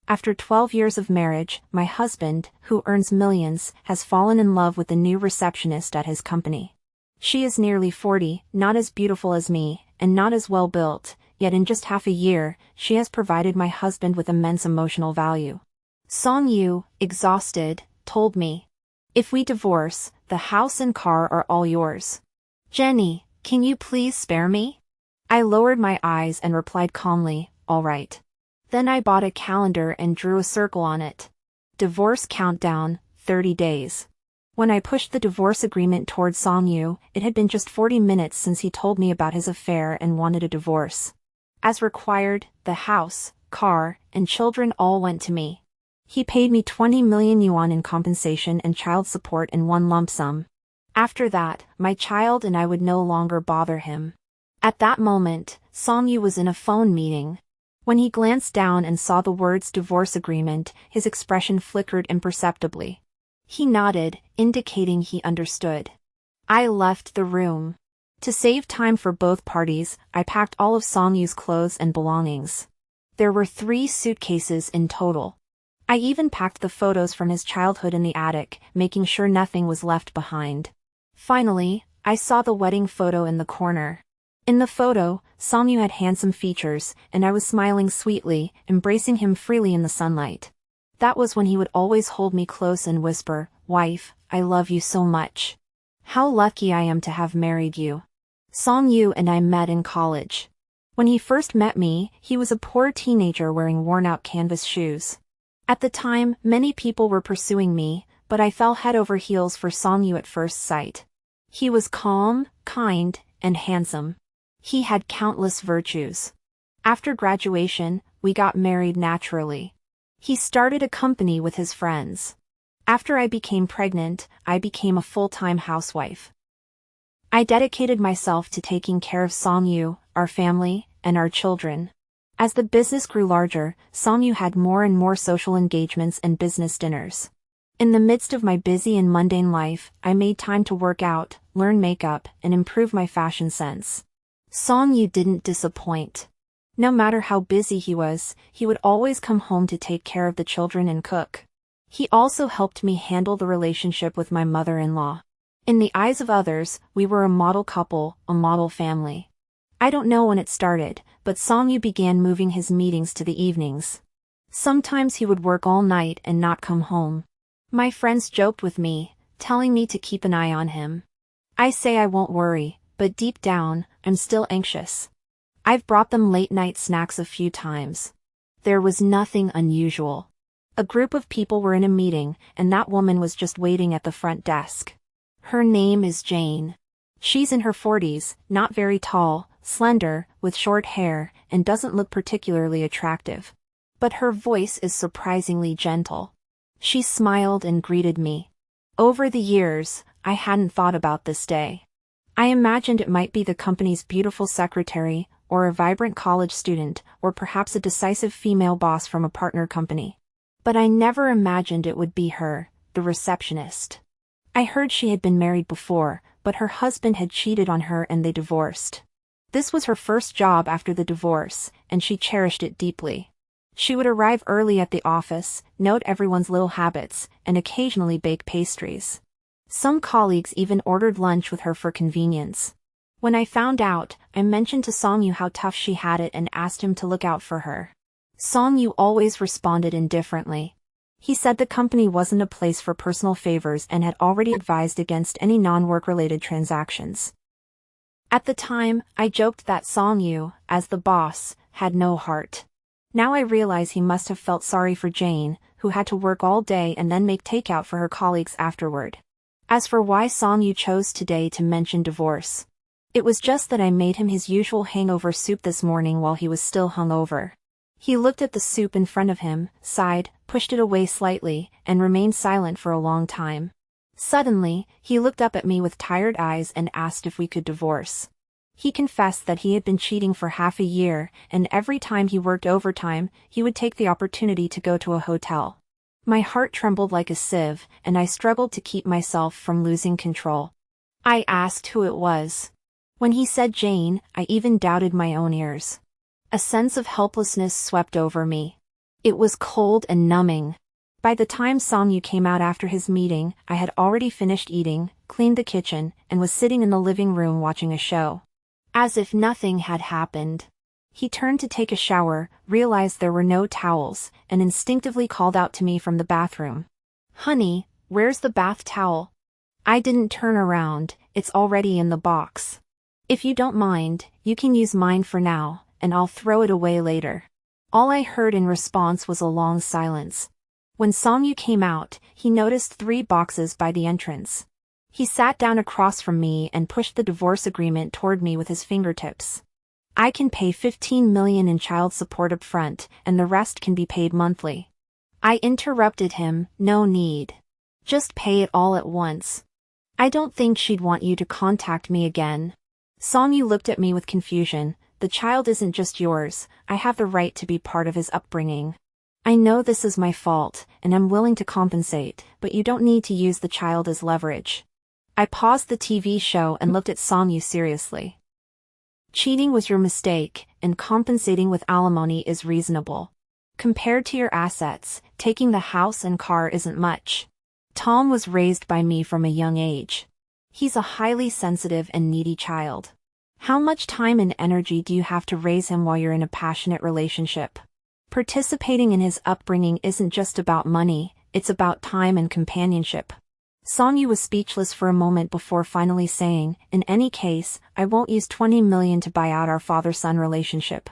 After 12 years of marriage, my husband, who earns millions, has fallen in love with the new receptionist at his company. She is nearly 40, not as beautiful as me, and not as well built, yet in just half a year, she has provided my husband with immense emotional value. Song-yu, exhausted, told me, "If we divorce, the house and car are all yours. Jenny, can you please spare me?" I lowered my eyes and replied calmly, "All right." Then I bought a calendar and drew a circle on it. Divorce countdown, 30 days. When I pushed the divorce agreement towards Song-yu, it had been just 40 minutes since he told me about his affair and wanted a divorce. As required, the house, car, and children all went to me. He paid me 20 million yuan in compensation and child support in one lump sum. After that, my child and I would no longer bother him. At that moment, Song-yu was in a phone meeting. When he glanced down and saw the words divorce agreement, his expression flickered imperceptibly. He nodded, indicating he understood. I left the room. To save time for both parties, I packed all of Song-yu's clothes and belongings. There were 3 suitcases in total. I even packed the photos from his childhood in the attic, making sure nothing was left behind. Finally, I saw the wedding photo in the corner. In the photo, Song-yu had handsome features, and I was smiling sweetly, embracing him freely in the sunlight. That was when he would always hold me close and whisper, "Wife, I love you so much. How lucky I am to have married you." Song-yu and I met in college. When he first met me, he was a poor teenager wearing worn-out canvas shoes. At the time, many people were pursuing me, but I fell head over heels for Song-yu at first sight. He was calm, kind, and handsome. He had countless virtues. After graduation, we got married naturally. He started a company with his friends. After I became pregnant, I became a full-time housewife. I dedicated myself to taking care of Song-yu, our family, and our children. As the business grew larger, Song-yu had more and more social engagements and business dinners. In the midst of my busy and mundane life, I made time to work out, learn makeup, and improve my fashion sense. Song-yu didn't disappoint. No matter how busy he would always come home to take care of the children and cook. He also helped me handle the relationship with my mother-in-law. In the eyes of others, we were a model couple, a model family. I don't know when it started, but Song-yu began moving his meetings to the evenings. Sometimes he would work all night and not come home. My friends joked with me, telling me to keep an eye on him. I say I won't worry, but deep down, I'm still anxious. I've brought them late-night snacks a few times. There was nothing unusual. A group of people were in a meeting, and that woman was just waiting at the front desk. Her name is Jane. She's in her 40s, not very tall, slender, with short hair, and doesn't look particularly attractive. But her voice is surprisingly gentle. She smiled and greeted me. Over the years, I hadn't thought about this day. I imagined it might be the company's beautiful secretary, or a vibrant college student, or perhaps a decisive female boss from a partner company. But I never imagined it would be her, the receptionist. I heard she had been married before, but her husband had cheated on her and they divorced. This was her first job after the divorce, and she cherished it deeply. She would arrive early at the office, note everyone's little habits, and occasionally bake pastries. Some colleagues even ordered lunch with her for convenience. When I found out, I mentioned to Song-yu how tough she had it and asked him to look out for her. Song-yu always responded indifferently. He said the company wasn't a place for personal favors and had already advised against any non-work-related transactions. At the time, I joked that Song-yu, as the boss, had no heart. Now I realize he must have felt sorry for Jane, who had to work all day and then make takeout for her colleagues afterward. As for why Song-yu chose today to mention divorce, it was just that I made him his usual hangover soup this morning while he was still hungover. He looked at the soup in front of him, sighed, pushed it away slightly, and remained silent for a long time. Suddenly, he looked up at me with tired eyes and asked if we could divorce. He confessed that he had been cheating for half a year, and every time he worked overtime, he would take the opportunity to go to a hotel. My heart trembled like a sieve, and I struggled to keep myself from losing control. I asked who it was. When he said Jane, I even doubted my own ears. A sense of helplessness swept over me. It was cold and numbing. By the time Song-yu came out after his meeting, I had already finished eating, cleaned the kitchen, and was sitting in the living room watching a show. As if nothing had happened. He turned to take a shower, realized there were no towels, and instinctively called out to me from the bathroom. "Honey, where's the bath towel?" I didn't turn around, it's already in the box. "If you don't mind, you can use mine for now, and I'll throw it away later." All I heard in response was a long silence. When Song-yu came out, he noticed 3 boxes by the entrance. He sat down across from me and pushed the divorce agreement toward me with his fingertips. "I can pay $15 million in child support up front, and the rest can be paid monthly." I interrupted him, "No need. Just pay it all at once. I don't think she'd want you to contact me again." Song-yu looked at me with confusion. "The child isn't just yours, I have the right to be part of his upbringing. I know this is my fault, and I'm willing to compensate, but you don't need to use the child as leverage." I paused the TV show and looked at Song-yu seriously. "Cheating was your mistake, and compensating with alimony is reasonable. Compared to your assets, taking the house and car isn't much. Tom was raised by me from a young age. He's a highly sensitive and needy child. How much time and energy do you have to raise him while you're in a passionate relationship? Participating in his upbringing isn't just about money, it's about time and companionship." Song-yu was speechless for a moment before finally saying, "In any case, I won't use $20 million to buy out our father-son relationship."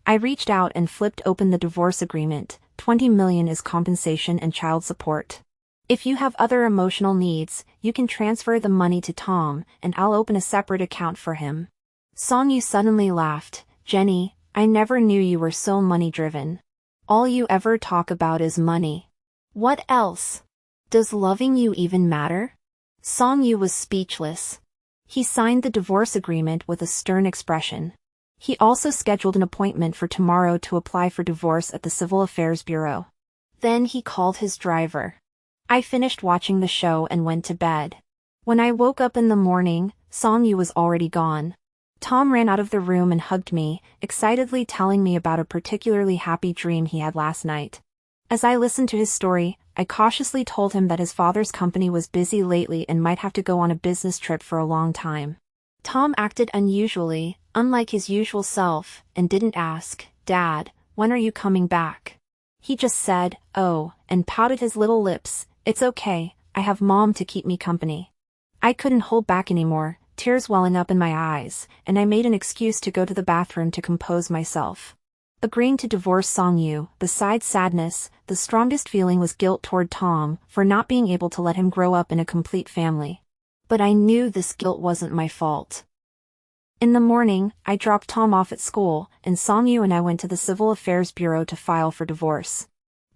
I reached out and flipped open the divorce agreement. $20 million is compensation and child support. If you have other emotional needs, you can transfer the money to Tom, and I'll open a separate account for him. Song-yu suddenly laughed. "Jenny, I never knew you were so money-driven. All you ever talk about is money. What else? Does loving you even matter?" Song-yu was speechless. He signed the divorce agreement with a stern expression. He also scheduled an appointment for tomorrow to apply for divorce at the Civil Affairs Bureau. Then he called his driver. I finished watching the show and went to bed. When I woke up in the morning, Song-yu was already gone. Tom ran out of the room and hugged me, excitedly telling me about a particularly happy dream he had last night. As I listened to his story, I cautiously told him that his father's company was busy lately and might have to go on a business trip for a long time. Tom acted unusually, unlike his usual self, and didn't ask, "Dad, when are you coming back?" He just said, "Oh," and pouted his little lips. "It's okay, I have Mom to keep me company." I couldn't hold back anymore, tears welling up in my eyes, and I made an excuse to go to the bathroom to compose myself. Agreeing to divorce Song-yu, besides sadness, the strongest feeling was guilt toward Tom for not being able to let him grow up in a complete family. But I knew this guilt wasn't my fault. In the morning, I dropped Tom off at school, and Song-yu and I went to the Civil Affairs Bureau to file for divorce.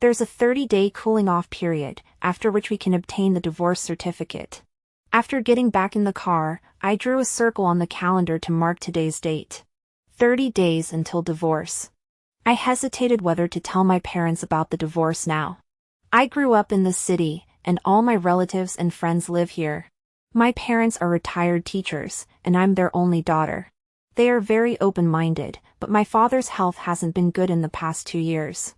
There's a 30-day cooling-off period, after which we can obtain the divorce certificate. After getting back in the car, I drew a circle on the calendar to mark today's date. 30 days until divorce. I hesitated whether to tell my parents about the divorce now. I grew up in the city, and all my relatives and friends live here. My parents are retired teachers, and I'm their only daughter. They are very open-minded, but my father's health hasn't been good in the past 2 years.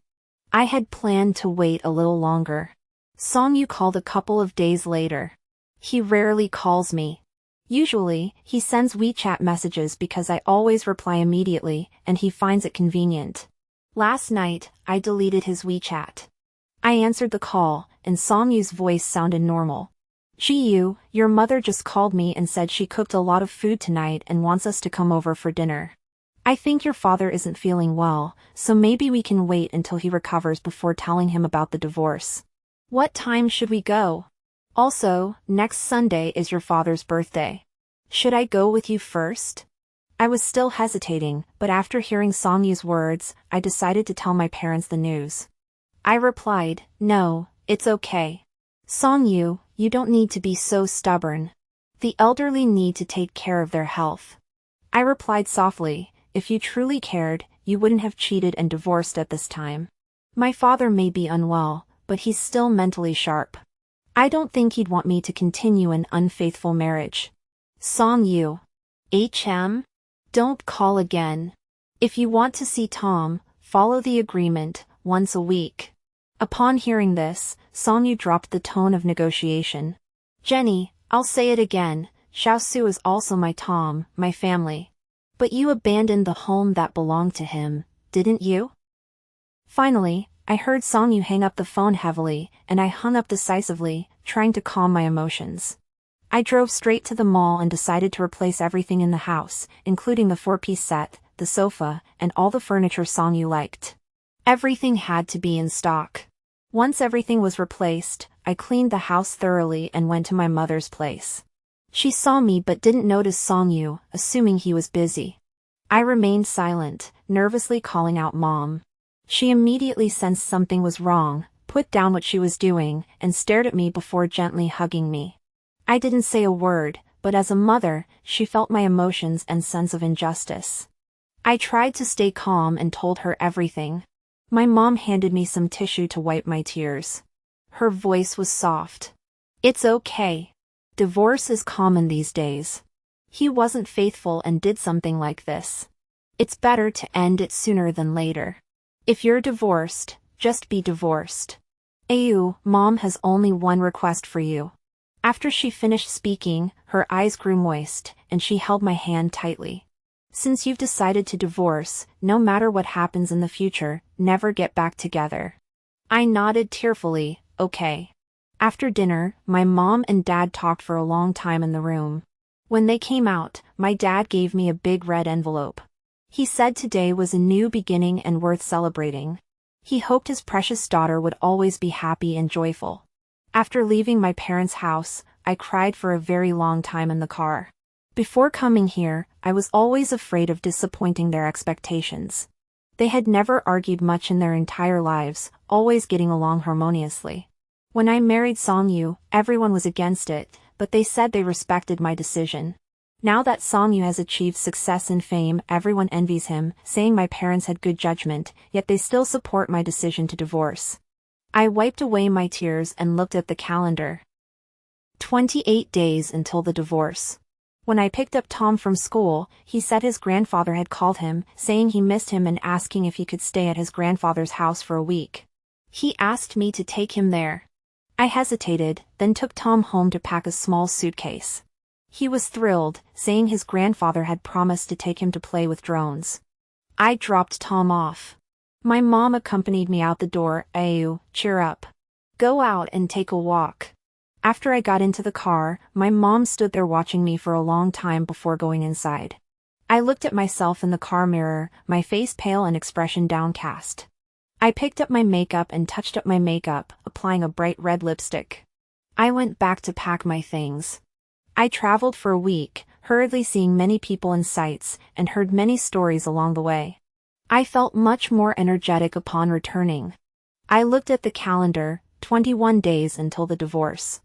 I had planned to wait a little longer. Song-yu called a couple of days later. He rarely calls me. Usually, he sends WeChat messages because I always reply immediately, and he finds it convenient. Last night, I deleted his WeChat. I answered the call, and Song-yu's voice sounded normal. "Ji-yu, your mother just called me and said she cooked a lot of food tonight and wants us to come over for dinner. I think your father isn't feeling well, so maybe we can wait until he recovers before telling him about the divorce. What time should we go? Also, next Sunday is your father's birthday. Should I go with you first?" I was still hesitating, but after hearing Song-yu's words, I decided to tell my parents the news. I replied, "No, it's okay. Song-yu, you don't need to be so stubborn. The elderly need to take care of their health." I replied softly, "If you truly cared, you wouldn't have cheated and divorced at this time. My father may be unwell, but he's still mentally sharp. I don't think he'd want me to continue an unfaithful marriage. Song-yu. Don't call again. If you want to see Tom, follow the agreement, once a week. Upon hearing this, Songyu dropped the tone of negotiation. Jenny, I'll say it again, Xiaosu is also my Tom, my family. But you abandoned the home that belonged to him, didn't you? Finally, I heard Songyu hang up the phone heavily, and I hung up decisively, trying to calm my emotions. I drove straight to the mall and decided to replace everything in the house, including the 4-piece set, the sofa, and all the furniture Songyu liked. Everything had to be in stock. Once everything was replaced, I cleaned the house thoroughly and went to my mother's place. She saw me but didn't notice Songyu, assuming he was busy. I remained silent, nervously calling out Mom. She immediately sensed something was wrong, put down what she was doing, and stared at me before gently hugging me. I didn't say a word, but as a mother, she felt my emotions and sense of injustice. I tried to stay calm and told her everything. My mom handed me some tissue to wipe my tears. Her voice was soft. It's okay. Divorce is common these days. He wasn't faithful and did something like this. It's better to end it sooner than later. If you're divorced, just be divorced. Ayu, Mom has only one request for you. After she finished speaking, her eyes grew moist, and she held my hand tightly. Since you've decided to divorce, no matter what happens in the future, never get back together. I nodded tearfully, okay. After dinner, my mom and dad talked for a long time in the room. When they came out, my dad gave me a big red envelope. He said today was a new beginning and worth celebrating. He hoped his precious daughter would always be happy and joyful. After leaving my parents' house, I cried for a very long time in the car. Before coming here, I was always afraid of disappointing their expectations. They had never argued much in their entire lives, always getting along harmoniously. When I married Songyu, everyone was against it, but they said they respected my decision. Now that Songyu has achieved success and fame, everyone envies him, saying my parents had good judgment, yet they still support my decision to divorce. I wiped away my tears and looked at the calendar. 28 days until the divorce. When I picked up Tom from school, he said his grandfather had called him, saying he missed him and asking if he could stay at his grandfather's house for a week. He asked me to take him there. I hesitated, then took Tom home to pack a small suitcase. He was thrilled, saying his grandfather had promised to take him to play with drones. I dropped Tom off. My mom accompanied me out the door. Ayu, cheer up. Go out and take a walk. After I got into the car, my mom stood there watching me for a long time before going inside. I looked at myself in the car mirror, my face pale and expression downcast. I picked up my makeup and touched up my makeup, applying a bright red lipstick. I went back to pack my things. I traveled for a week, hurriedly seeing many people and sights, and heard many stories along the way. I felt much more energetic upon returning. I looked at the calendar, 21 days until the divorce.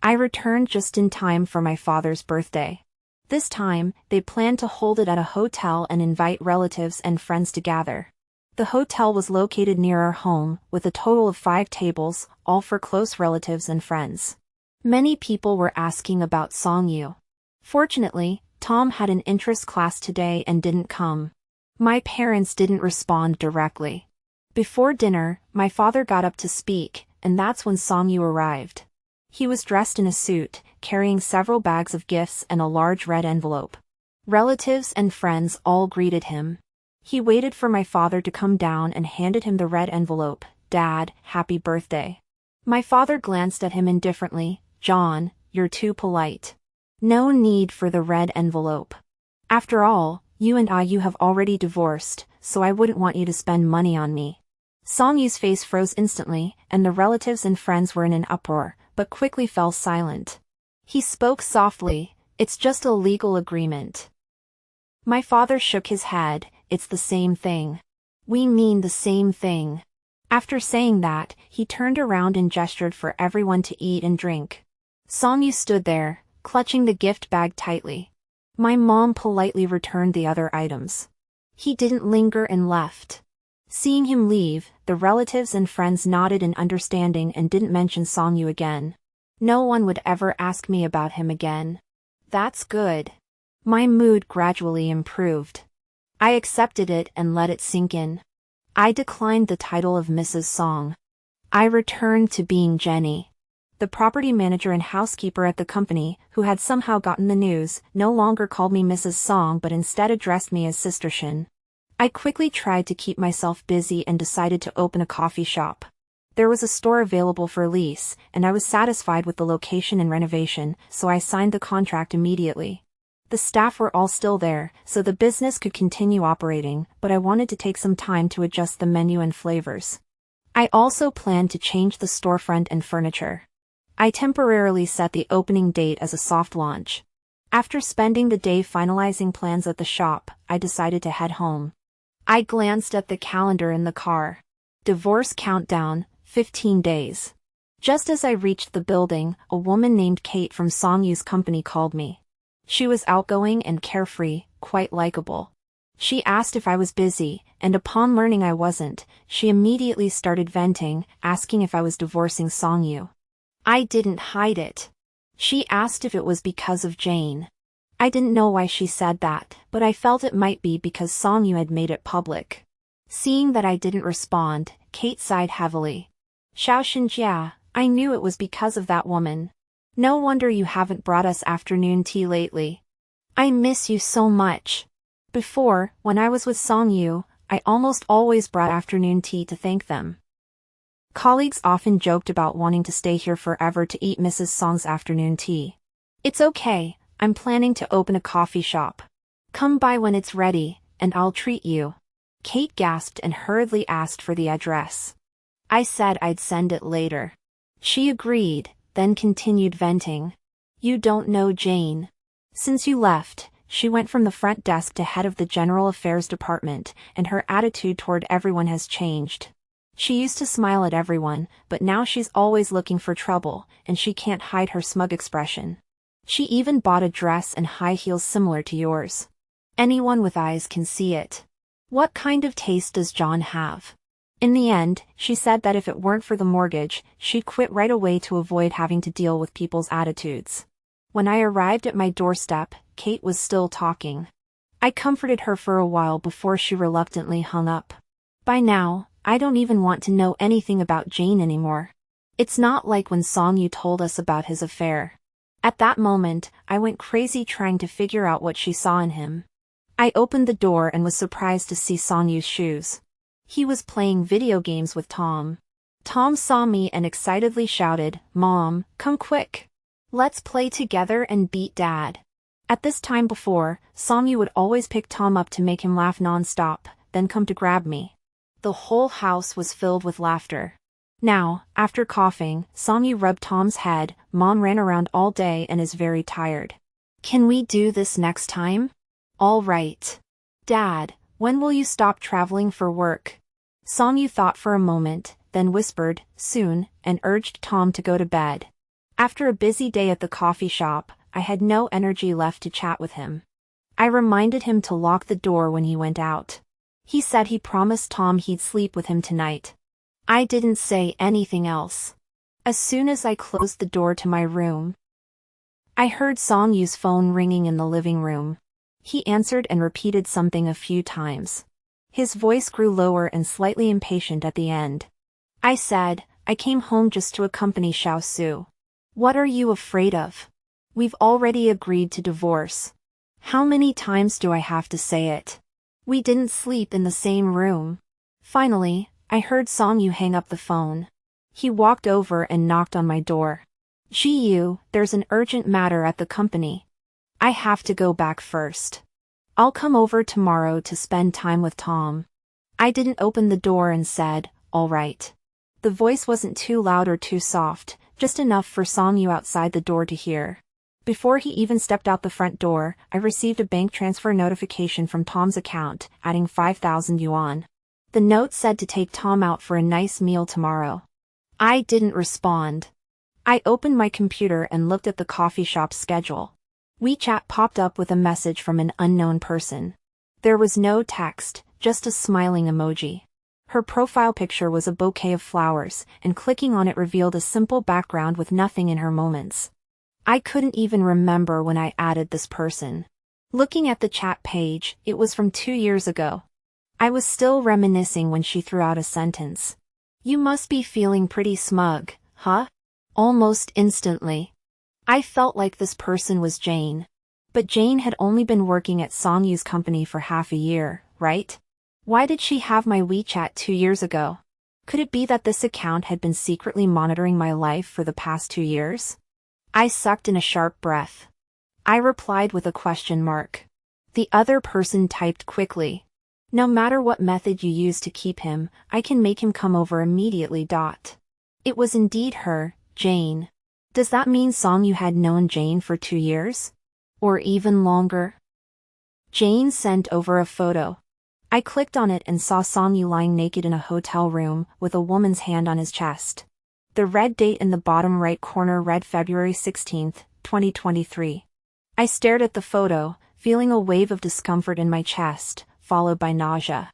I returned just in time for my father's birthday. This time, they planned to hold it at a hotel and invite relatives and friends to gather. The hotel was located near our home, with a total of 5 tables, all for close relatives and friends. Many people were asking about Songyu. Fortunately, Tom had an interest class today and didn't come. My parents didn't respond directly. Before dinner, my father got up to speak, and that's when Songyu arrived. He was dressed in a suit, carrying several bags of gifts and a large red envelope. Relatives and friends all greeted him. He waited for my father to come down and handed him the red envelope. Dad, happy birthday. My father glanced at him indifferently. John, you're too polite. No need for the red envelope. After all, you have already divorced, so I wouldn't want you to spend money on me. Songyu's face froze instantly, and the relatives and friends were in an uproar, but quickly fell silent. He spoke softly, it's just a legal agreement. My father shook his head, it's the same thing. We mean the same thing. After saying that, he turned around and gestured for everyone to eat and drink. Songyu stood there, clutching the gift bag tightly. My mom politely returned the other items. He didn't linger and left. Seeing him leave, the relatives and friends nodded in understanding and didn't mention Songyu again. No one would ever ask me about him again. That's good. My mood gradually improved. I accepted it and let it sink in. I declined the title of Mrs. Song. I returned to being Jenny. The property manager and housekeeper at the company, who had somehow gotten the news, no longer called me Mrs. Song but instead addressed me as Sister Shin. I quickly tried to keep myself busy and decided to open a coffee shop. There was a store available for lease, and I was satisfied with the location and renovation, so I signed the contract immediately. The staff were all still there, so the business could continue operating, but I wanted to take some time to adjust the menu and flavors. I also planned to change the storefront and furniture. I temporarily set the opening date as a soft launch. After spending the day finalizing plans at the shop, I decided to head home. I glanced at the calendar in the car. Divorce countdown, 15 days. Just as I reached the building, a woman named Kate from Songyu's company called me. She was outgoing and carefree, quite likable. She asked if I was busy, and upon learning I wasn't, she immediately started venting, asking if I was divorcing Songyu. I didn't hide it. She asked if it was because of Jane. I didn't know why she said that, but I felt it might be because Songyu had made it public. Seeing that I didn't respond, Kate sighed heavily. Xiaoxinjia, I knew it was because of that woman. No wonder you haven't brought us afternoon tea lately. I miss you so much. Before, when I was with Songyu, I almost always brought afternoon tea to thank them. Colleagues often joked about wanting to stay here forever to eat Mrs. Song's afternoon tea. It's okay, I'm planning to open a coffee shop. Come by when it's ready, and I'll treat you. Kate gasped and hurriedly asked for the address. I said I'd send it later. She agreed, then continued venting. You don't know Jane. Since you left, she went from the front desk to head of the General Affairs Department, and her attitude toward everyone has changed. She used to smile at everyone, but now she's always looking for trouble, and she can't hide her smug expression. She even bought a dress and high heels similar to yours. Anyone with eyes can see it. What kind of taste does John have? In the end, she said that if it weren't for the mortgage, she'd quit right away to avoid having to deal with people's attitudes. When I arrived at my doorstep, Kate was still talking. I comforted her for a while before she reluctantly hung up. By now, I don't even want to know anything about Jane anymore. It's not like when Songyu told us about his affair. At that moment, I went crazy trying to figure out what she saw in him. I opened the door and was surprised to see Songyu's shoes. He was playing video games with Tom. Tom saw me and excitedly shouted, "Mom, come quick. Let's play together and beat Dad." At this time before, Songyu would always pick Tom up to make him laugh non-stop, then come to grab me. The whole house was filled with laughter. Now, after coughing, Songyu rubbed Tom's head. Mom ran around all day and is very tired. Can we do this next time? All right. Dad, when will you stop traveling for work? Songyu thought for a moment, then whispered, soon, and urged Tom to go to bed. After a busy day at the coffee shop, I had no energy left to chat with him. I reminded him to lock the door when he went out. He said he promised Tom he'd sleep with him tonight. I didn't say anything else. As soon as I closed the door to my room, I heard Songyu's phone ringing in the living room. He answered and repeated something a few times. His voice grew lower and slightly impatient at the end. I said, I came home just to accompany Xiao Su. What are you afraid of? We've already agreed to divorce. How many times do I have to say it? We didn't sleep in the same room. Finally, I heard Songyu hang up the phone. He walked over and knocked on my door. Ji-yu, there's an urgent matter at the company. I have to go back first. I'll come over tomorrow to spend time with Tom. I didn't open the door and said, all right. The voice wasn't too loud or too soft, just enough for Songyu outside the door to hear. Before he even stepped out the front door, I received a bank transfer notification from Tom's account, adding 5,000 yuan. The note said to take Tom out for a nice meal tomorrow. I didn't respond. I opened my computer and looked at the coffee shop's schedule. WeChat popped up with a message from an unknown person. There was no text, just a smiling emoji. Her profile picture was a bouquet of flowers, and clicking on it revealed a simple background with nothing in her moments. I couldn't even remember when I added this person. Looking at the chat page, it was from 2 years ago. I was still reminiscing when she threw out a sentence. You must be feeling pretty smug, huh? Almost instantly. I felt like this person was Jane. But Jane had only been working at Songyu's company for half a year, right? Why did she have my WeChat 2 years ago? Could it be that this account had been secretly monitoring my life for the past 2 years? I sucked in a sharp breath. I replied with a question mark. The other person typed quickly. No matter what method you use to keep him, I can make him come over immediately. It was indeed her, Jane. Does that mean Songyu had known Jane for 2 years? Or even longer? Jane sent over a photo. I clicked on it and saw Songyu lying naked in a hotel room with a woman's hand on his chest. The red date in the bottom right corner read February 16th, 2023. I stared at the photo, feeling a wave of discomfort in my chest, followed by nausea.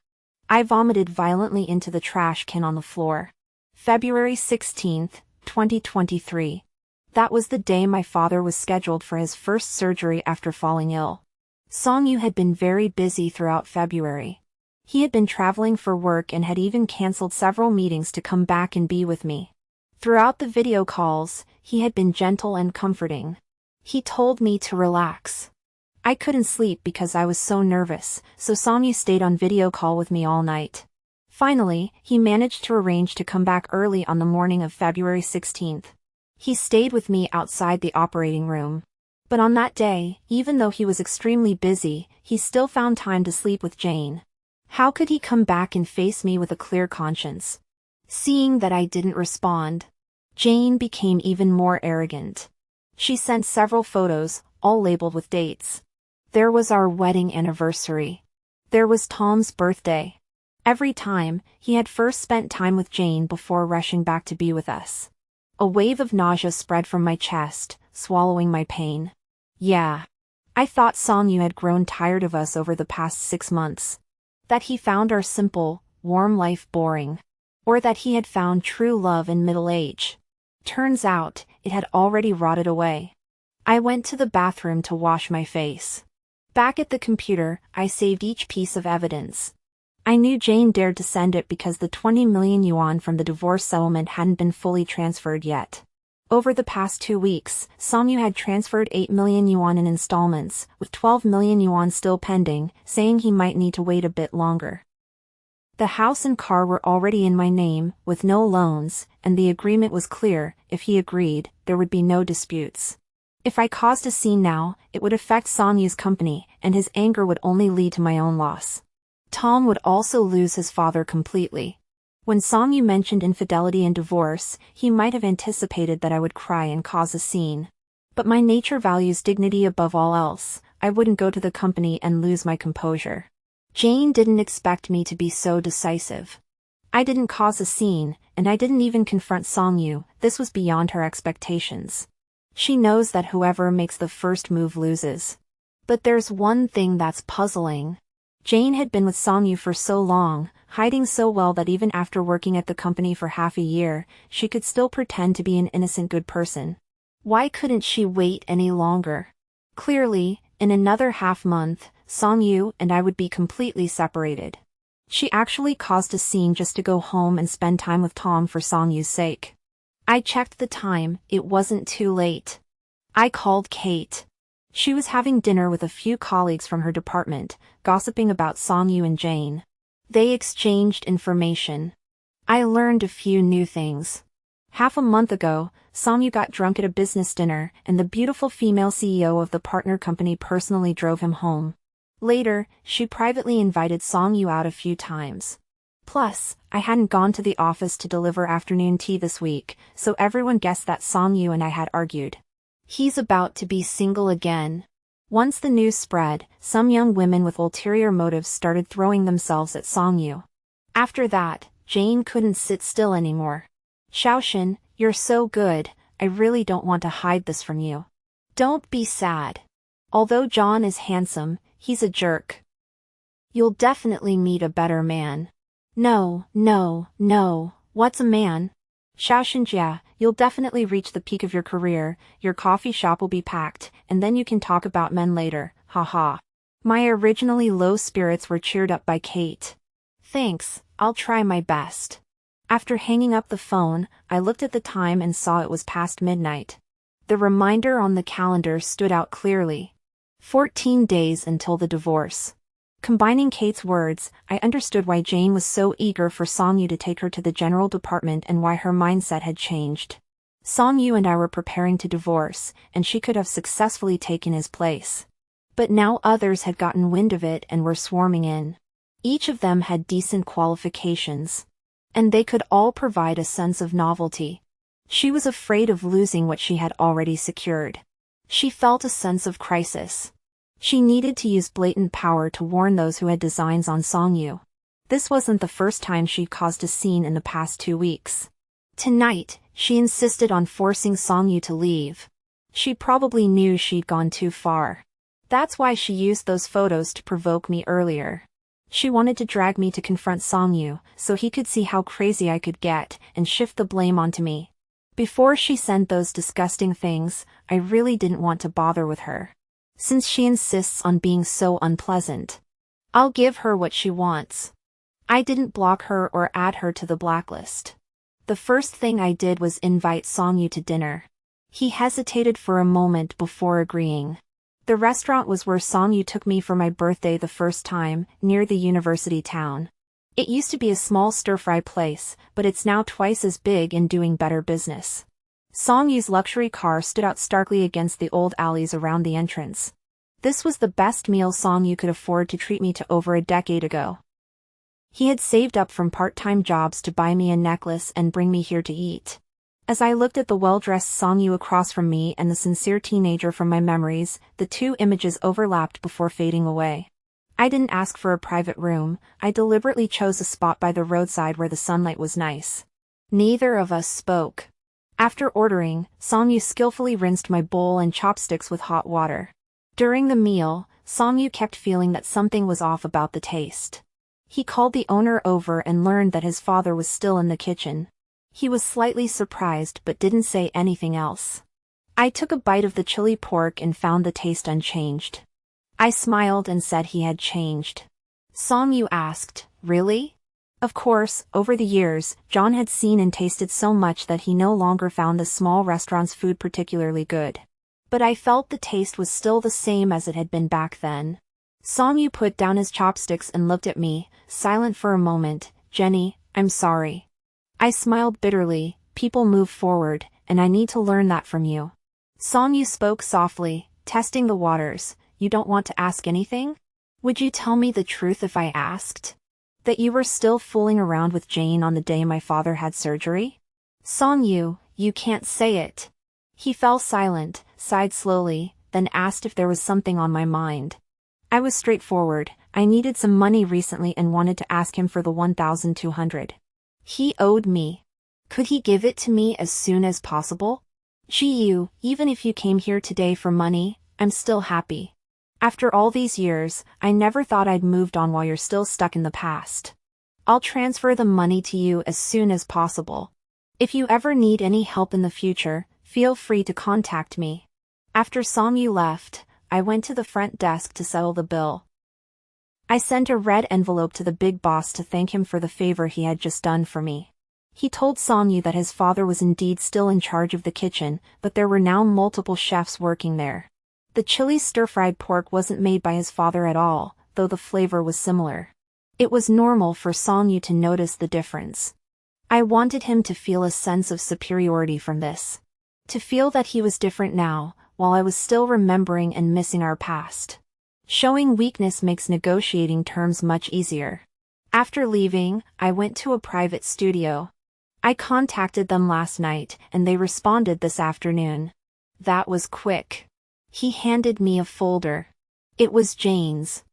I vomited violently into the trash can on the floor. February 16th, 2023. That was the day my father was scheduled for his first surgery after falling ill. Songyu had been very busy throughout February. He had been traveling for work and had even canceled several meetings to come back and be with me. Throughout the video calls, he had been gentle and comforting. He told me to relax. I couldn't sleep because I was so nervous, so Songyu stayed on video call with me all night. Finally, he managed to arrange to come back early on the morning of February 16th. He stayed with me outside the operating room. But on that day, even though he was extremely busy, he still found time to sleep with Jane. How could he come back and face me with a clear conscience? Seeing that I didn't respond, Jane became even more arrogant. She sent several photos, all labeled with dates. There was our wedding anniversary. There was Tom's birthday. Every time, he had first spent time with Jane before rushing back to be with us. A wave of nausea spread from my chest, swallowing my pain. Yeah. I thought Songyu had grown tired of us over the past 6 months. That he found our simple, warm life boring. Or that he had found true love in middle age. Turns out, it had already rotted away. I went to the bathroom to wash my face. Back at the computer, I saved each piece of evidence. I knew Jane dared to send it because the 20 million yuan from the divorce settlement hadn't been fully transferred yet. Over the past 2 weeks, Songyu had transferred 8 million yuan in installments, with 12 million yuan still pending, saying he might need to wait a bit longer. The house and car were already in my name, with no loans, and the agreement was clear: if he agreed, there would be no disputes. If I caused a scene now, it would affect Songyu's company, and his anger would only lead to my own loss. Tom would also lose his father completely. When Songyu mentioned infidelity and divorce, he might have anticipated that I would cry and cause a scene. But my nature values dignity above all else. I wouldn't go to the company and lose my composure. Jane didn't expect me to be so decisive. I didn't cause a scene, and I didn't even confront Songyu. This was beyond her expectations. She knows that whoever makes the first move loses. But there's one thing that's puzzling. Jane had been with Songyu for so long, hiding so well that even after working at the company for half a year, she could still pretend to be an innocent good person. Why couldn't she wait any longer? Clearly, in another half-month, Songyu and I would be completely separated. She actually caused a scene just to go home and spend time with Tom for Songyu's sake. I checked the time, it wasn't too late. I called Kate. She was having dinner with a few colleagues from her department, gossiping about Songyu and Jane. They exchanged information. I learned a few new things. Half a month ago, Songyu got drunk at a business dinner, and the beautiful female CEO of the partner company personally drove him home. Later, she privately invited Songyu out a few times. Plus, I hadn't gone to the office to deliver afternoon tea this week, so everyone guessed that Songyu and I had argued. He's about to be single again. Once the news spread, some young women with ulterior motives started throwing themselves at Songyu. After that, Jane couldn't sit still anymore. Xiaoxin, you're so good, I really don't want to hide this from you. Don't be sad. Although John is handsome, he's a jerk. You'll definitely meet a better man. No, what's a man? Xiaoxin, yeah, you'll definitely reach the peak of your career, your coffee shop will be packed, and then you can talk about men later, haha. My originally low spirits were cheered up by Kate. Thanks, I'll try my best. After hanging up the phone, I looked at the time and saw it was past midnight. The reminder on the calendar stood out clearly. 14 days until the divorce. Combining Kate's words, I understood why Jane was so eager for Song-yu to take her to the general department and why her mindset had changed. Song-yu and I were preparing to divorce, and she could have successfully taken his place. But now others had gotten wind of it and were swarming in. Each of them had decent qualifications. And they could all provide a sense of novelty. She was afraid of losing what she had already secured. She felt a sense of crisis. She needed to use blatant power to warn those who had designs on Song-yu. This wasn't the first time she'd caused a scene in the past 2 weeks. Tonight, she insisted on forcing Song-yu to leave. She probably knew she'd gone too far. That's why she used those photos to provoke me earlier. She wanted to drag me to confront Song-yu, so he could see how crazy I could get, and shift the blame onto me. Before she sent those disgusting things, I really didn't want to bother with her. Since she insists on being so unpleasant, I'll give her what she wants. I didn't block her or add her to the blacklist. The first thing I did was invite Song-yu to dinner. He hesitated for a moment before agreeing. The restaurant was where Song-yu took me for my birthday the first time, near the university town. It used to be a small stir-fry place, but it's now twice as big and doing better business. Song-yu's luxury car stood out starkly against the old alleys around the entrance. This was the best meal Song-yu could afford to treat me to over a decade ago. He had saved up from part-time jobs to buy me a necklace and bring me here to eat. As I looked at the well-dressed Song-yu across from me and the sincere teenager from my memories, the two images overlapped before fading away. I didn't ask for a private room, I deliberately chose a spot by the roadside where the sunlight was nice. Neither of us spoke. After ordering, Song-yu skillfully rinsed my bowl and chopsticks with hot water. During the meal, Song-yu kept feeling that something was off about the taste. He called the owner over and learned that his father was still in the kitchen. He was slightly surprised but didn't say anything else. I took a bite of the chili pork and found the taste unchanged. I smiled and said he had changed. Song-yu asked, "Really?" Of course, over the years, John had seen and tasted so much that he no longer found the small restaurant's food particularly good. But I felt the taste was still the same as it had been back then. Song-yu put down his chopsticks and looked at me, silent for a moment. "Jenny, I'm sorry." I smiled bitterly. "People move forward, and I need to learn that from you." Song-yu spoke softly, testing the waters. "You don't want to ask anything? Would you tell me the truth if I asked? That you were still fooling around with Jane on the day my father had surgery?" "Song-yu, you can't say it." He fell silent, sighed slowly, then asked if there was something on my mind. I was straightforward. I needed some money recently and wanted to ask him for the 1,200. He owed me. Could he give it to me as soon as possible? "Gee, even if you came here today for money, I'm still happy. After all these years, I never thought I'd moved on while you're still stuck in the past. I'll transfer the money to you as soon as possible. If you ever need any help in the future, feel free to contact me." After Song-yu left, I went to the front desk to settle the bill. I sent a red envelope to the big boss to thank him for the favor he had just done for me. He told Song-yu that his father was indeed still in charge of the kitchen, but there were now multiple chefs working there. The chili stir-fried pork wasn't made by his father at all, though the flavor was similar. It was normal for Song-yu to notice the difference. I wanted him to feel a sense of superiority from this. To feel that he was different now, while I was still remembering and missing our past. Showing weakness makes negotiating terms much easier. After leaving, I went to a private studio. I contacted them last night, and they responded this afternoon. That was quick. He handed me a folder. It was Jane's.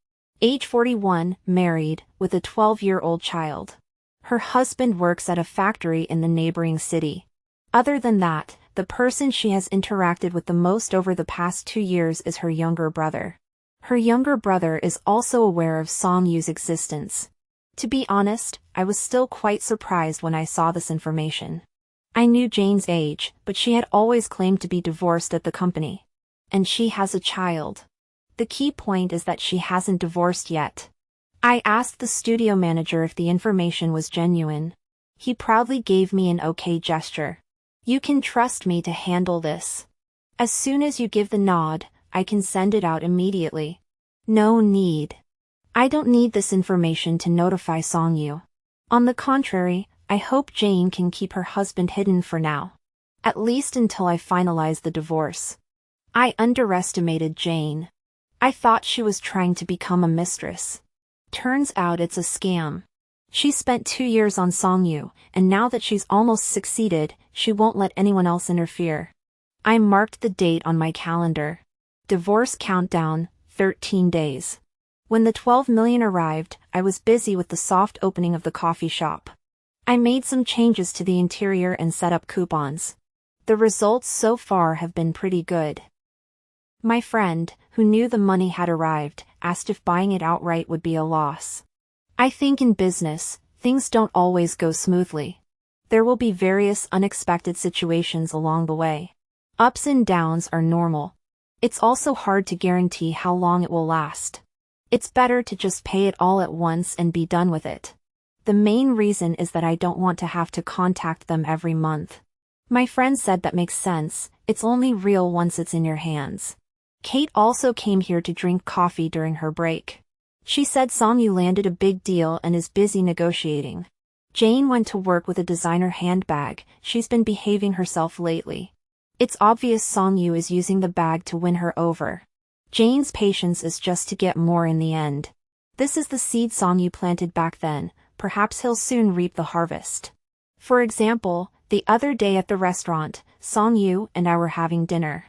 Age 41, married, with a 12-year-old child. Her husband works at a factory in the neighboring city. Other than that, the person she has interacted with the most over the past 2 years is her younger brother. Her younger brother is also aware of Song-yu's existence. To be honest, I was still quite surprised when I saw this information. I knew Jane's age, but she had always claimed to be divorced at the company. And she has a child. The key point is that she hasn't divorced yet. I asked the studio manager if the information was genuine. He proudly gave me an okay gesture. You can trust me to handle this. As soon as you give the nod, I can send it out immediately. No need. I don't need this information to notify Songyu. On the contrary, I hope Jane can keep her husband hidden for now. At least until I finalize the divorce. I underestimated Jane. I thought she was trying to become a mistress. Turns out it's a scam. She spent 2 years on Songyu, and now that she's almost succeeded, she won't let anyone else interfere. I marked the date on my calendar. Divorce countdown, 13 days. When the 12 million arrived, I was busy with the soft opening of the coffee shop. I made some changes to the interior and set up coupons. The results so far have been pretty good. My friend, who knew the money had arrived, asked if buying it outright would be a loss. I think in business, things don't always go smoothly. There will be various unexpected situations along the way. Ups and downs are normal. It's also hard to guarantee how long it will last. It's better to just pay it all at once and be done with it. The main reason is that I don't want to have to contact them every month. My friend said that makes sense, it's only real once it's in your hands. Kate also came here to drink coffee during her break. She said Songyu landed a big deal and is busy negotiating. Jane went to work with a designer handbag, she's been behaving herself lately. It's obvious Songyu is using the bag to win her over. Jane's patience is just to get more in the end. This is the seed Songyu planted back then, perhaps he'll soon reap the harvest. For example, the other day at the restaurant, Songyu and I were having dinner.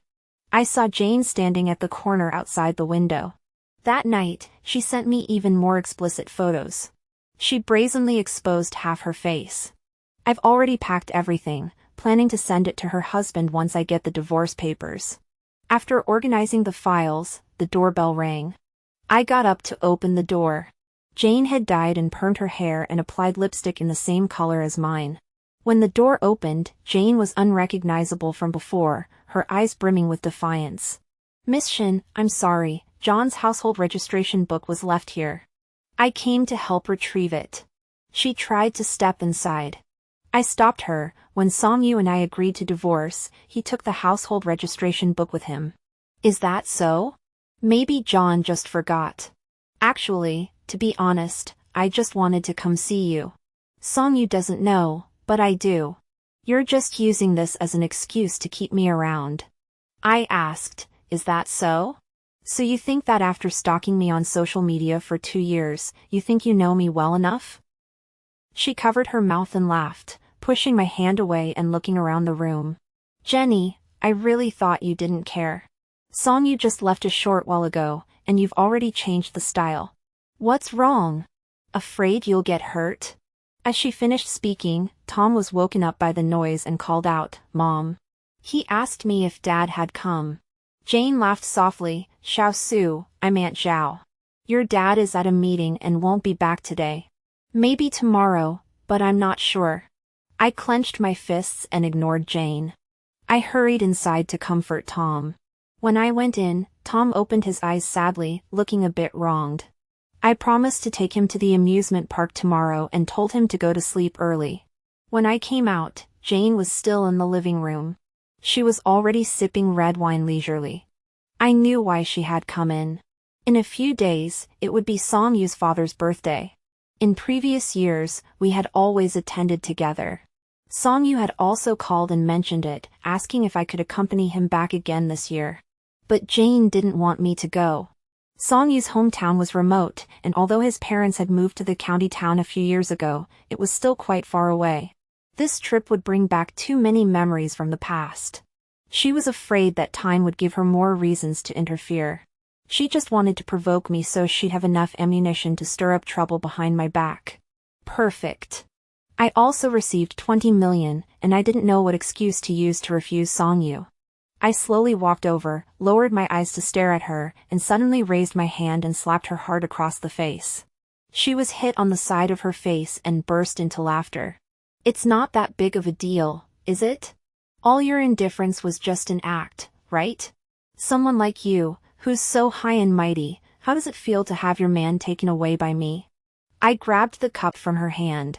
I saw Jane standing at the corner outside the window. That night, she sent me even more explicit photos. She brazenly exposed half her face. I've already packed everything, planning to send it to her husband once I get the divorce papers. After organizing the files, the doorbell rang. I got up to open the door. Jane had dyed and permed her hair and applied lipstick in the same color as mine. When the door opened, Jane was unrecognizable from before, her eyes brimming with defiance. Miss Shin, I'm sorry, John's household registration book was left here. I came to help retrieve it. She tried to step inside. I stopped her. When Songyu and I agreed to divorce, he took the household registration book with him. Is that so? Maybe John just forgot. Actually, to be honest, I just wanted to come see you. Songyu doesn't know, but I do. You're just using this as an excuse to keep me around. I asked, is that so? So you think that after stalking me on social media for 2 years, you think you know me well enough? She covered her mouth and laughed, pushing my hand away and looking around the room. Jenny, I really thought you didn't care. Songyu just left a short while ago, and you've already changed the style. What's wrong? Afraid you'll get hurt? As she finished speaking, Tom was woken up by the noise and called out, Mom. He asked me if Dad had come. Jane laughed softly, Xiao Su, I'm Aunt Zhao. Your dad is at a meeting and won't be back today. Maybe tomorrow, but I'm not sure. I clenched my fists and ignored Jane. I hurried inside to comfort Tom. When I went in, Tom opened his eyes sadly, looking a bit wronged. I promised to take him to the amusement park tomorrow and told him to go to sleep early. When I came out, Jane was still in the living room. She was already sipping red wine leisurely. I knew why she had come in. In a few days, it would be Songyu's father's birthday. In previous years, we had always attended together. Songyu had also called and mentioned it, asking if I could accompany him back again this year. But Jane didn't want me to go. Songyu's hometown was remote, and although his parents had moved to the county town a few years ago, it was still quite far away. This trip would bring back too many memories from the past. She was afraid that time would give her more reasons to interfere. She just wanted to provoke me so she'd have enough ammunition to stir up trouble behind my back. Perfect. I also received 20 million, and I didn't know what excuse to use to refuse Songyu. I slowly walked over, lowered my eyes to stare at her, and suddenly raised my hand and slapped her hard across the face. She was hit on the side of her face and burst into laughter. It's not that big of a deal, is it? All your indifference was just an act, right? Someone like you, who's so high and mighty, How does it feel to have your man taken away by me? I grabbed the cup from her hand.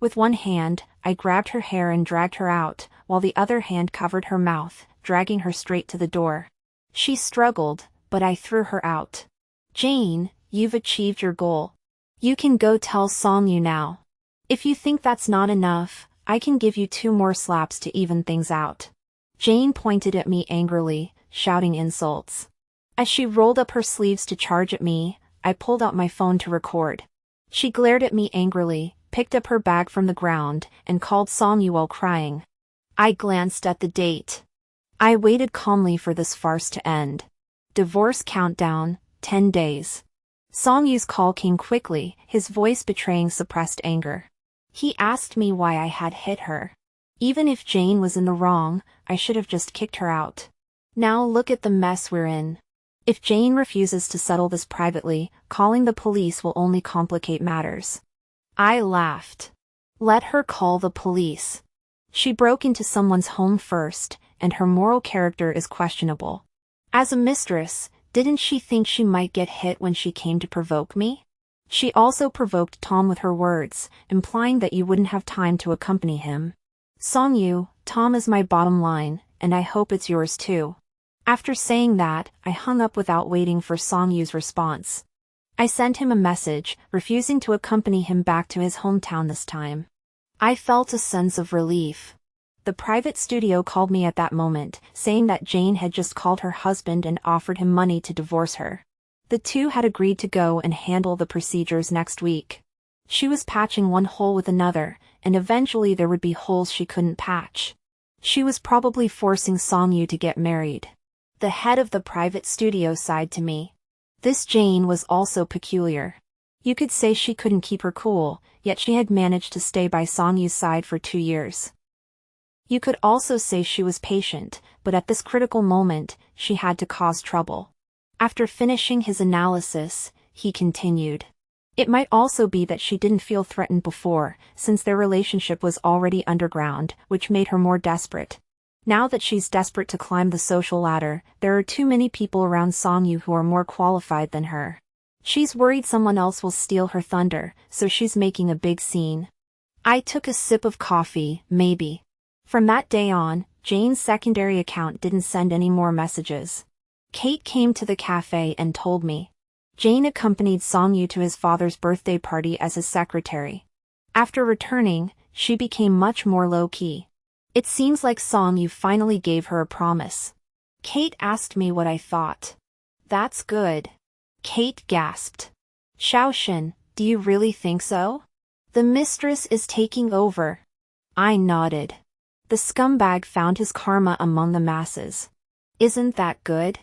With one hand, I grabbed her hair and dragged her out, while the other hand covered her mouth, dragging her straight to the door. She struggled, but I threw her out. Jane, you've achieved your goal. You can go tell Song-yu now. If you think that's not enough, I can give you 2 more slaps to even things out. Jane pointed at me angrily, shouting insults. As she rolled up her sleeves to charge at me, I pulled out my phone to record. She glared at me angrily, picked up her bag from the ground, and called Song-yu while crying. I glanced at the date. I waited calmly for this farce to end. Divorce countdown, 10 days. Song-yu's call came quickly, his voice betraying suppressed anger. He asked me why I had hit her. Even if Jane was in the wrong, I should have just kicked her out. Now look at the mess we're in. If Jane refuses to settle this privately, calling the police will only complicate matters. I laughed. Let her call the police. She broke into someone's home first, and her moral character is questionable. As a mistress, didn't she think she might get hit when she came to provoke me? She also provoked Tom with her words, implying that you wouldn't have time to accompany him. Song-yu, Tom is my bottom line, and I hope it's yours too. After saying that, I hung up without waiting for Song-yu's response. I sent him a message, refusing to accompany him back to his hometown this time. I felt a sense of relief. The private studio called me at that moment, saying that Jane had just called her husband and offered him money to divorce her. The two had agreed to go and handle the procedures next week. She was patching one hole with another, and eventually there would be holes she couldn't patch. She was probably forcing Song-yu to get married. The head of the private studio sighed to me. This Jane was also peculiar. You could say she couldn't keep her cool, yet she had managed to stay by Song-yu's side for 2 years. You could also say she was patient, but at this critical moment, she had to cause trouble. After finishing his analysis, he continued. It might also be that she didn't feel threatened before, since their relationship was already underground, which made her more desperate. Now that she's desperate to climb the social ladder, there are too many people around Song-yu who are more qualified than her. She's worried someone else will steal her thunder, so she's making a big scene. I took a sip of coffee, maybe. From that day on, Jane's secondary account didn't send any more messages. Kate came to the cafe and told me. Jane accompanied Song-yu to his father's birthday party as his secretary. After returning, she became much more low-key. It seems like Song-yu finally gave her a promise. Kate asked me what I thought. That's good. Kate gasped. Shaoshan, do you really think so? The mistress is taking over. I nodded. The scumbag found his karma among the masses. Isn't that good?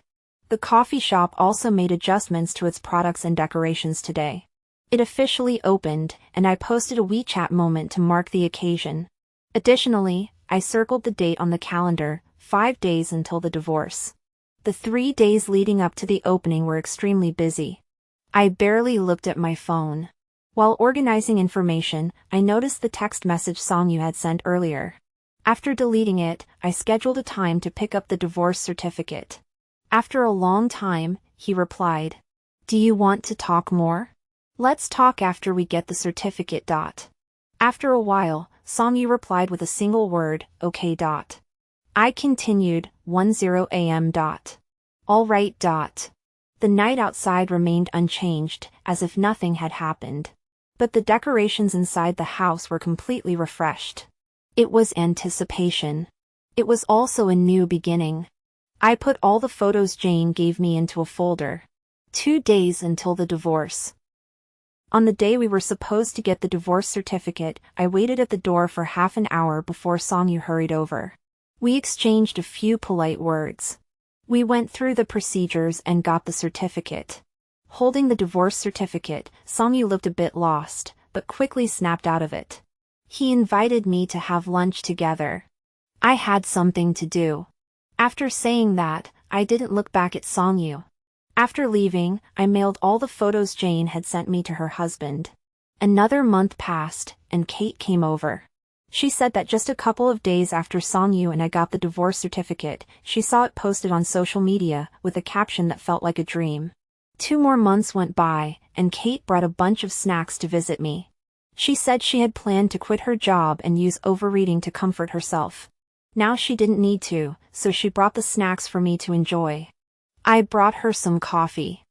The coffee shop also made adjustments to its products and decorations today. It officially opened, and I posted a WeChat moment to mark the occasion. Additionally, I circled the date on the calendar, 5 days until the divorce. The 3 days leading up to the opening were extremely busy. I barely looked at my phone. While organizing information, I noticed the text message Song-yu had sent earlier. After deleting it, I scheduled a time to pick up the divorce certificate. After a long time, he replied. Do you want to talk more? Let's talk after we get the certificate. After a while, Song-yu replied with a single word, okay. I continued, 10 a.m. All right. The night outside remained unchanged, as if nothing had happened. But the decorations inside the house were completely refreshed. It was anticipation. It was also a new beginning. I put all the photos Jane gave me into a folder. 2 days until the divorce. On the day we were supposed to get the divorce certificate, I waited at the door for half an hour before Song-yu hurried over. We exchanged a few polite words. We went through the procedures and got the certificate. Holding the divorce certificate, Song-yu looked a bit lost, but quickly snapped out of it. He invited me to have lunch together. I had something to do. After saying that, I didn't look back at Song-yu. After leaving, I mailed all the photos Jane had sent me to her husband. Another month passed, and Kate came over. She said that just a couple of days after Song-yu and I got the divorce certificate, she saw it posted on social media, with a caption that felt like a dream. 2 more months went by, and Kate brought a bunch of snacks to visit me. She said she had planned to quit her job and use overreading to comfort herself. Now she didn't need to, so she brought the snacks for me to enjoy. I brought her some coffee.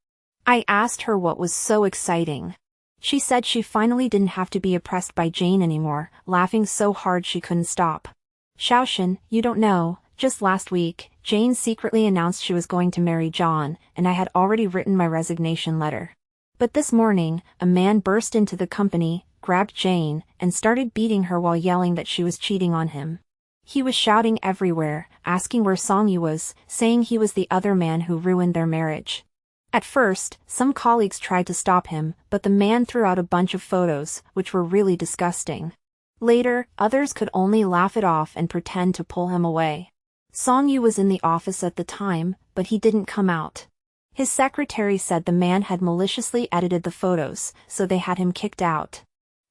I asked her what was so exciting. She said she finally didn't have to be oppressed by Jane anymore, laughing so hard she couldn't stop. Shaoshan, you don't know, just last week, Jane secretly announced she was going to marry John, and I had already written my resignation letter. But this morning, a man burst into the company, grabbed Jane, and started beating her while yelling that she was cheating on him. He was shouting everywhere, asking where Songyu was, saying he was the other man who ruined their marriage. At first, some colleagues tried to stop him, but the man threw out a bunch of photos, which were really disgusting. Later, others could only laugh it off and pretend to pull him away. Songyu was in the office at the time, but he didn't come out. His secretary said the man had maliciously edited the photos, so they had him kicked out.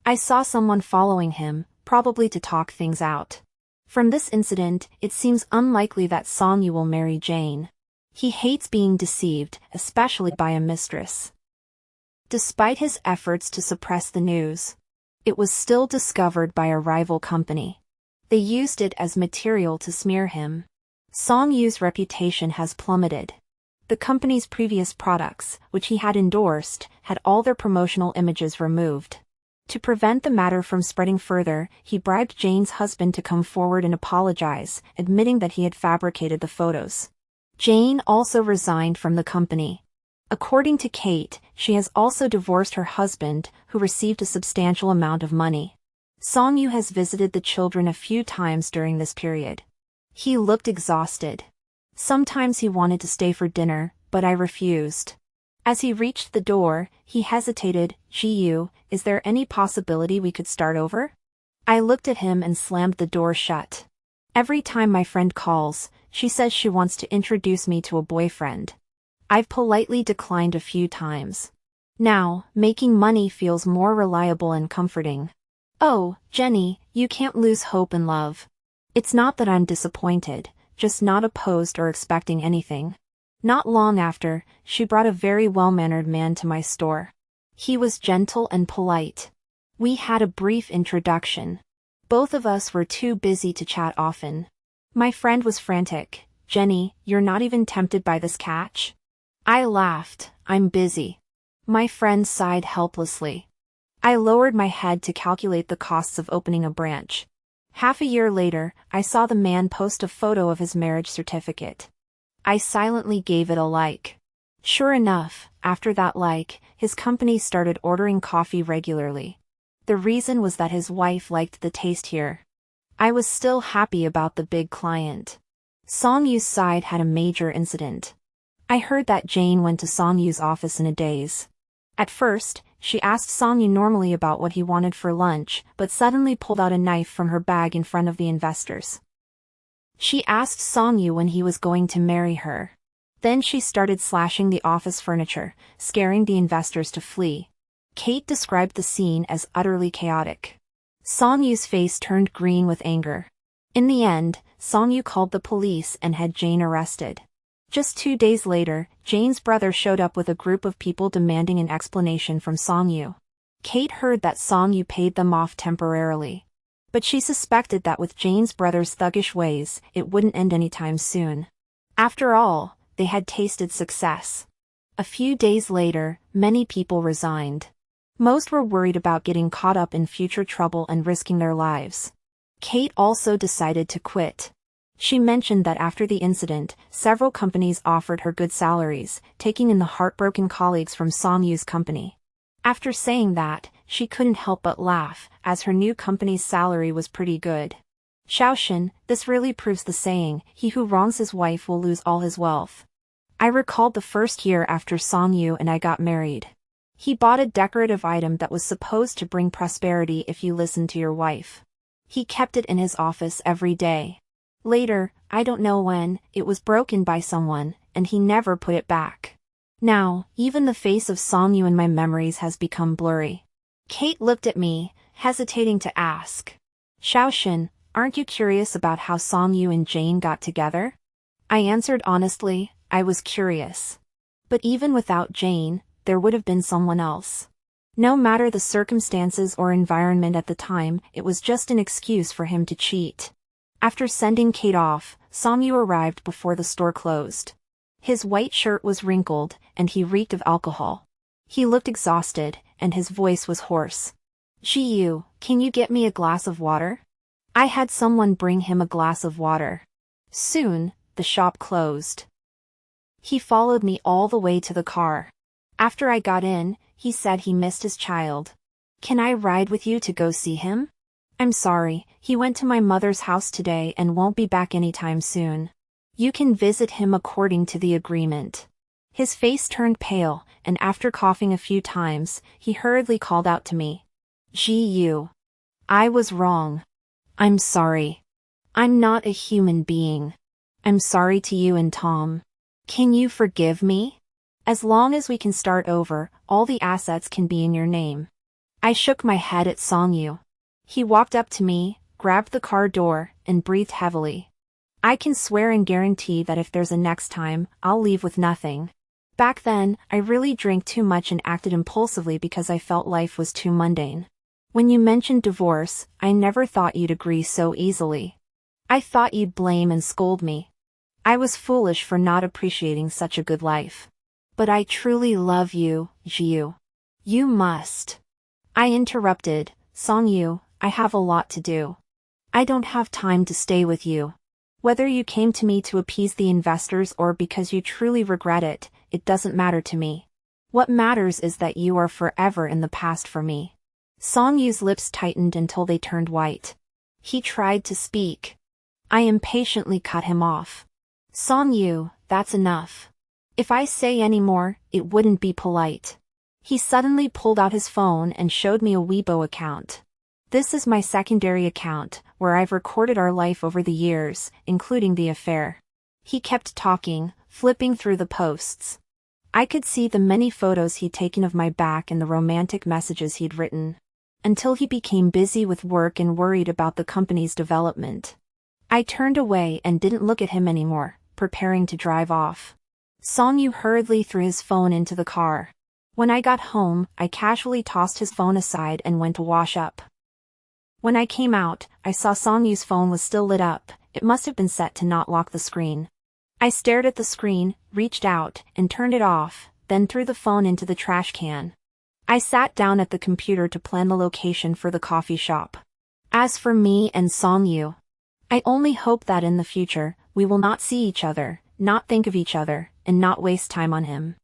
I saw someone following him, probably to talk things out. From this incident, it seems unlikely that Songyu will marry Jane. He hates being deceived, especially by a mistress. Despite his efforts to suppress the news, it was still discovered by a rival company. They used it as material to smear him. Songyu's reputation has plummeted. The company's previous products, which he had endorsed, had all their promotional images removed. To prevent the matter from spreading further, he bribed Jane's husband to come forward and apologize, admitting that he had fabricated the photos. Jane also resigned from the company. According to Kate, she has also divorced her husband, who received a substantial amount of money. Songyu has visited the children a few times during this period. He looked exhausted. Sometimes he wanted to stay for dinner, but I refused. As he reached the door, he hesitated. "Jiyu, is there any possibility we could start over?" I looked at him and slammed the door shut. Every time my friend calls, she says she wants to introduce me to a boyfriend. I've politely declined a few times. Now, making money feels more reliable and comforting. Oh, Jenny, you can't lose hope in love. It's not that I'm disappointed, just not opposed or expecting anything. Not long after, she brought a very well-mannered man to my store. He was gentle and polite. We had a brief introduction. Both of us were too busy to chat often. My friend was frantic. "Jenny, you're not even tempted by this catch?" I laughed. "I'm busy." My friend sighed helplessly. I lowered my head to calculate the costs of opening a branch. Half a year later, I saw the man post a photo of his marriage certificate. I silently gave it a like. Sure enough, after that like, his company started ordering coffee regularly. The reason was that his wife liked the taste here. I was still happy about the big client. Songyu's side had a major incident. I heard that Jane went to Songyu's office in a daze. At first, she asked Songyu normally about what he wanted for lunch, but suddenly pulled out a knife from her bag in front of the investors. She asked Songyu when he was going to marry her. Then she started slashing the office furniture, scaring the investors to flee. Kate described the scene as utterly chaotic. Songyu's face turned green with anger. In the end, Songyu called the police and had Jane arrested. Just 2 days later, Jane's brother showed up with a group of people demanding an explanation from Songyu. Kate heard that Songyu paid them off temporarily. But she suspected that with Jane's brother's thuggish ways, it wouldn't end anytime soon. After all, they had tasted success. A few days later, many people resigned. Most were worried about getting caught up in future trouble and risking their lives. Kate also decided to quit. She mentioned that after the incident, several companies offered her good salaries, taking in the heartbroken colleagues from Songyu's company. After saying that, she couldn't help but laugh, as her new company's salary was pretty good. Shaoshan, this really proves the saying, "He who wrongs his wife will lose all his wealth." I recalled the first year after Songyu and I got married. He bought a decorative item that was supposed to bring prosperity if you listened to your wife. He kept it in his office every day. Later, I don't know when, it was broken by someone, and he never put it back. Now, even the face of Songyu in my memories has become blurry. Kate looked at me, hesitating to ask. "Shaoshan, aren't you curious about how Songyu and Jane got together?" I answered honestly, I was curious. But even without Jane, there would have been someone else. No matter the circumstances or environment at the time, it was just an excuse for him to cheat. After sending Kate off, Song-yu arrived before the store closed. His white shirt was wrinkled, and he reeked of alcohol. He looked exhausted, and his voice was hoarse. "Ji-yu, can you get me a glass of water?" I had someone bring him a glass of water. Soon, the shop closed. He followed me all the way to the car. After I got in, he said he missed his child. "Can I ride with you to go see him?" "I'm sorry, he went to my mother's house today and won't be back anytime soon. You can visit him according to the agreement." His face turned pale, and after coughing a few times, he hurriedly called out to me. "Ji-yu. I was wrong. I'm sorry. I'm not a human being. I'm sorry to you and Tom. Can you forgive me? As long as we can start over, all the assets can be in your name." I shook my head at Song-yu. He walked up to me, grabbed the car door, and breathed heavily. "I can swear and guarantee that if there's a next time, I'll leave with nothing. Back then, I really drank too much and acted impulsively because I felt life was too mundane. When you mentioned divorce, I never thought you'd agree so easily. I thought you'd blame and scold me. I was foolish for not appreciating such a good life. But I truly love you, Ji-yu. You must." I interrupted, "Song-yu, I have a lot to do. I don't have time to stay with you. Whether you came to me to appease the investors or because you truly regret it, it doesn't matter to me. What matters is that you are forever in the past for me." Song-yu's lips tightened until they turned white. He tried to speak. I impatiently cut him off. "Song-yu, that's enough. If I say any more, it wouldn't be polite." He suddenly pulled out his phone and showed me a Weibo account. "This is my secondary account, where I've recorded our life over the years, including the affair." He kept talking, flipping through the posts. I could see the many photos he'd taken of my back and the romantic messages he'd written. Until he became busy with work and worried about the company's development. I turned away and didn't look at him anymore, preparing to drive off. Song-yu hurriedly threw his phone into the car. When I got home, I casually tossed his phone aside and went to wash up. When I came out, I saw Song-yu's phone was still lit up. It must have been set to not lock the screen. I stared at the screen, reached out, and turned it off, then threw the phone into the trash can. I sat down at the computer to plan the location for the coffee shop. As for me and Song-yu, I only hope that in the future, we will not see each other, not think of each other, and not waste time on him.